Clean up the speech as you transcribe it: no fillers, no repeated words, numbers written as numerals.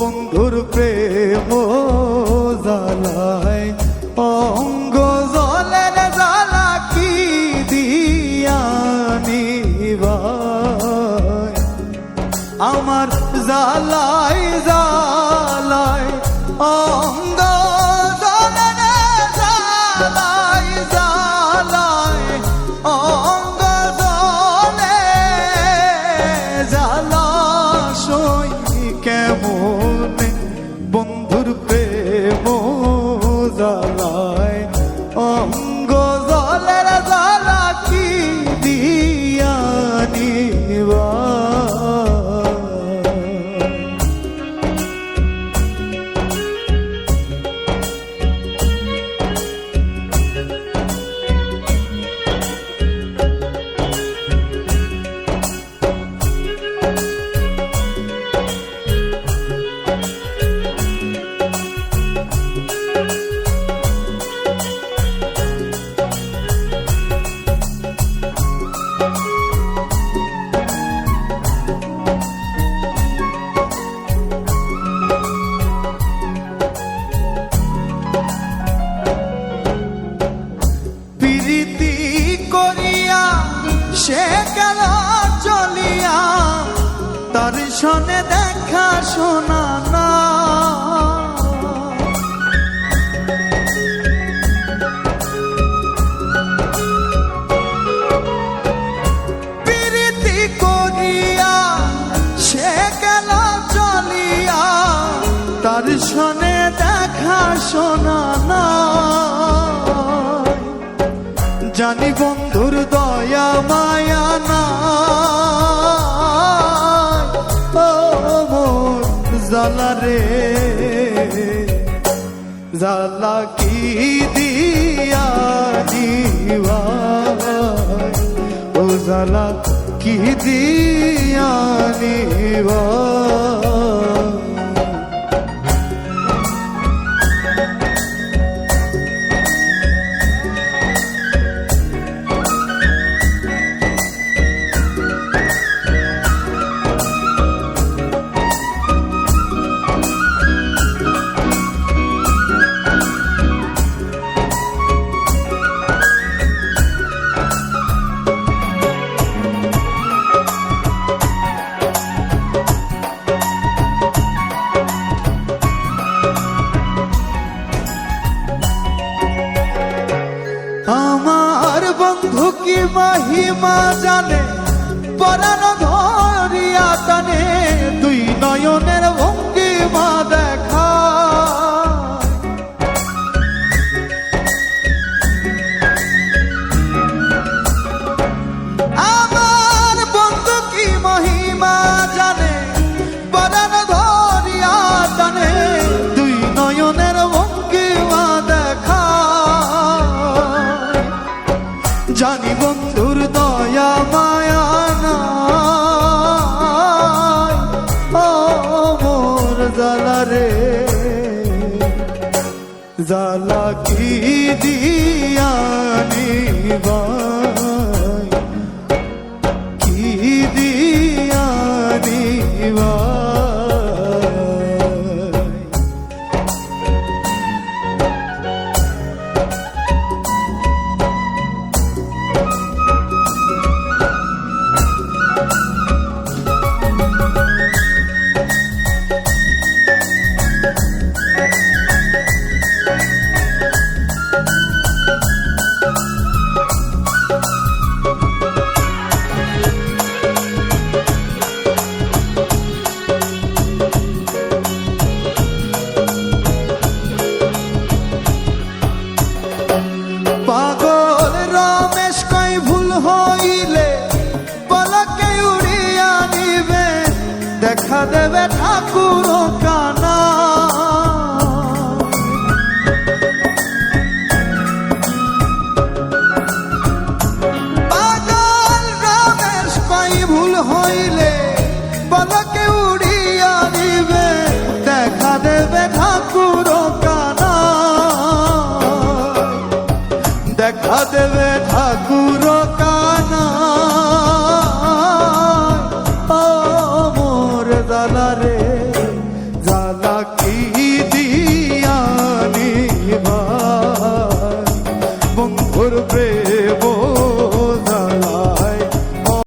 বন্ধুর প্রেম জ্বালায় অঙ্গ জলে জ্বালা কি দিয়া নিবায় আমার জ্বালায় জ্বালায় অঙ্গ জলে জ্বালায় জ্বালায় অঙ্গ জলে জ্বালা সই কেমন বন্ধুর প্রেম জ্বালায় অঙ্গ জলের জ্বালা কি দিয়া নিবা সে গেল চলিয়া তার সনে দেখা শোনা না প্রীতি করিয়া সে গেল চলিয়া তার সনে দেখা শোনা না জানি বন্ধুর দয়া মায়া না ও মোর জ্বালা রে জ্বালা কি দিয়া নিবায় ও জ্বালা কি দিয়া নিবায় আমার বন্ধু কি মহিমা জানে পরাণ ধরিয়া টানে দুই নয়নের ভঙ্গিমা দেখা আমার বন্ধু কি মহিমা জানে পরাণ ধরিয়া টানে দুই নয়নের ভঙ্গিমা দেখা জানি বন্ধুর দয়া মায়া নাই ও মোর জ্বালা রে জ্বালা কি দিয়া নিবায় কি দিয়া নিবায় পাগল রমেশ কই ভুল হইলে পলকে উড়িয়া নিবে দেখা দেবে ঠাকুর কানা পাগল রমেশ কই ভুল হইলে পলকে উড়িয়া নিবে দেখা দেবে ঠাকুর কানা দেখা দেবে